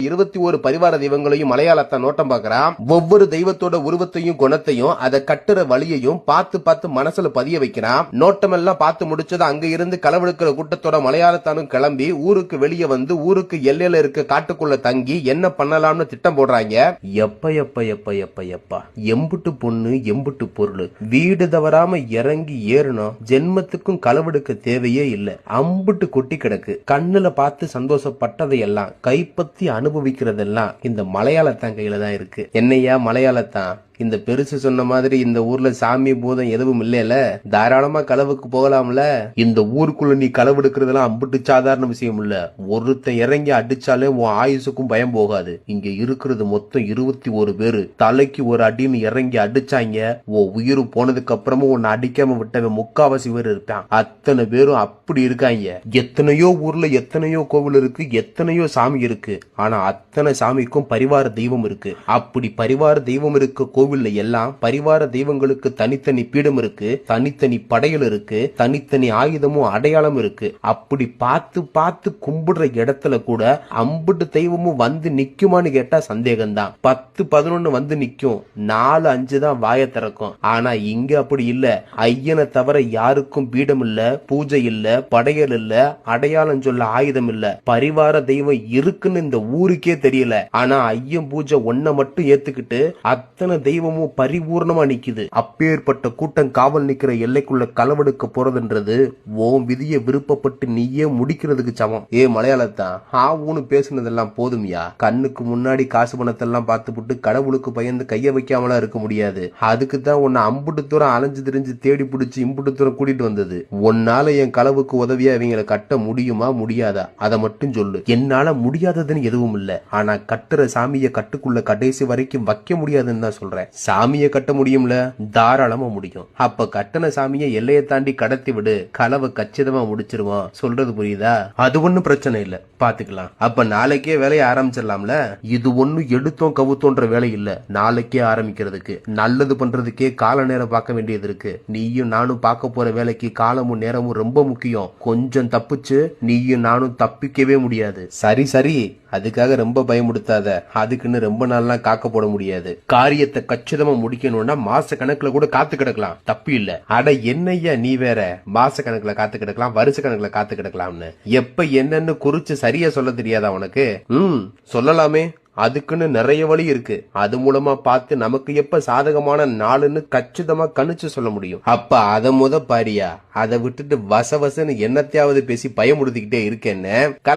21 பரிவார தெய்வங்களையும் மலையாளத்தை நோட்டம் பார்க்கறான். ஒவ்வொரு தெய்வத்தோட உருவத்தையும் குணத்தையும் அதை கட்டுற வழியையும் பார்த்து பார்த்து மனசுல பதிய வைக்கிறான். நோட்டம் எல்லாம் பார்த்து முடிச்சது அங்க இருந்து களவெடுக்கிற கூட்டத்தோட மலையாளத்தானும் கிளம்பி ஊருக்கு வெளியே வந்து ஊருக்கு எல்லையில இருக்க காட்டுக்குள்ள தங்கி என்ன பண்ணலாம்னு திட்டம் போடுறாங்க. எப்ப எப்ப எப்ப எப்ப எப்ப எம்புட்டு பொண்ணு எம்புட்டு பொருள் வீடு தவறாம இறங்கி ஏறணும். ஜென்மத்துக்கும் களவெடுக்க தேவையே இல்ல. அம்புட்டு கொட்டி கிடக்கு. கண்ணுல பார்த்து சந்தோஷப்பட்டதையெல்லாம் கைப்பத்தி அனுபவிக்கிறதெல்லாம் இந்த மலையாளத்தான் கையில தான் இருக்கு. என்னையா மலையாளத்தான் இந்த பெருசு சொன்ன மாதிரி இந்த ஊர்ல சாமி பூதம் எதுவும் இல்லையில, தாராளமா களவுக்கு போகலாம்ல. இந்த ஊருக்குள்ள நீ களவு எடுக்கிறதெல்லாம் அம்பிட்டு சாதாரண விஷயம் இல்ல. ஒருத்தன் இறங்கி அடிச்சாலே உன் ஆயுசுக்கும் பயம் போகாது. இங்க இருக்கிறது மொத்தம் 21 பேரு. தலைக்கு ஒரு அடின்னு இறங்கி அடிச்சாங்க. உன் உயிர் போனதுக்கு அப்புறமும் உன்னை அடிக்காம விட்டவன் முக்காவாசி பேர் இருப்பான். அத்தனை பேரும் அப்படி இருக்காங்க. எத்தனையோ ஊர்ல எத்தனையோ கோவில் இருக்கு, எத்தனையோ சாமி இருக்கு. ஆனா அத்தனை சாமிக்கும் பரிவார தெய்வம் இருக்கு. அப்படி பரிவார தெய்வம் இருக்க கோவில்ல எல்லாம் பரிவார தெய்வங்களுக்கு தனித்தனி பீடம் இருக்கு, தனித்தனி படைகள் இருக்கு, தனித்தனி ஆயுதமும் அடையாளம் இருக்கு. அப்படி பார்த்து பார்த்து கும்பிடுற இடத்துல கூட அம்புட்டு தெய்வமும் வந்து நிக்குமான்னு கேட்டா சந்தேகம்தான். 10-11 வந்து நிக்கும், 4-5 தான் வாய திறக்கும். ஆனா இங்க அப்படி இல்ல. ஐயனை தவிர யாருக்கும் பீடம் இல்ல, பூஜை இல்ல, படையல் இல்ல, அடையாளம் சொல்ல ஆயுதம் இல்ல. பரிவார தெய்வம் இருக்குன்னு இந்த ஊருக்கே தெரியல. ஆனா ஐயன் பூஜை ஒன்ன மட்டும் ஏத்துக்கிட்டு அத்தனை தெய்வமும் பரிபூர்ணமா நிக்குது. அப்பேற்பட்ட கூட்டம் காவல் நிக்கிற எல்லைக்குள்ள களவெடுக்க போறதுன்றது ஓம் விதியை விருப்பப்பட்டு நீயே முடிக்கிறதுக்கு சமம். மலையாளத்தான் ஆவுன்னு பேசுனதெல்லாம் போதும்யா. கண்ணுக்கு முன்னாடி காசு பணத்தெல்லாம் பார்த்துப்புட்டு கடவுளுக்கு பயந்து கைய வைக்காமலா இருக்க முடியாது. அதுக்கு தான் உன்னை அம்புட்டு தூரம் அலைஞ்சு திரிஞ்சு தேடி பிடிச்சி இம்புட்டு தூரம் கூட்டிட்டு வந்தது. உன்னால என் களவுக்கு உதவியா இவங்களை கட்ட முடியுமா முடியாதா அதை மட்டும் சொல்லு. என்னால முடியாததுன்னு எதுவும் இல்ல. ஆனா கட்டுற சாமியை கட்டுக்குள்ள கடைசி வரைக்கும் வைக்க முடியாதுன்னு தான் சொல்றேன். சாமியை கட்ட முடியும்ல, தாராளமா முடியும். அப்ப கட்டண சாமியை எல்லையை தாண்டி கடத்தி விடு, களவை கச்சிதமா முடிச்சிருவோம். சொல்றது புரியுதா? அது ஒண்ணும் பிரச்சனை இல்ல, பாத்துக்கலாம். அப்ப நாளைக்கே வேலையை ஆரம்பிச்சிடலாம்ல. இது ஒண்ணும் எடுத்தோம் கவுத்தோன்ற வேலை இல்ல. நாளைக்கே ஆரம்பிக்கிறதுக்கு நல்லது பண்றதுக்கே கால நேரம் பார்க்க வேண்டியது இருக்கு. நீயும் நானும் பார்க்க போற வேலைக்கு காலமும் நேரமும் ரொம்ப முக்கியம். கொஞ்சம் தப்பிச்சு நீயும் நானும் தப்பிக்கவே முடியாது. சரி சரி, அதுக்காக ரொம்ப பயமுடுத்தாத. அதுக்குன்னு ரொம்ப நாள்லாம் காக்க போட முடியாது. காரியத்தை கச்சிதமா முடிக்கணும்னா மாச கணக்குல கூட காத்து கிடக்கலாம், தப்பு இல்ல. அட என்னையா நீ வேற, மாச கணக்குல காத்து கிடக்கலாம், வருஷ கணக்குல காத்து கிடக்கலாம்னு எப்ப என்னன்னு குறிச்சு சரியா சொல்ல தெரியாதா உனக்கு? சொல்லலாமே. அதுக்குன்னு நிறைய வழி இருக்கு. அது மூலமா பார்த்து நமக்கு எப்ப சாதகமான நாளுன்னு கச்சிதமா கணிச்சு சொல்ல முடியும். அப்ப அத பாரியா. அதை விட்டுட்டு வசவசன்னு என்னத்தையாவது பேசி பயமுடுத்திக்கிட்டே இருக்கேன்னு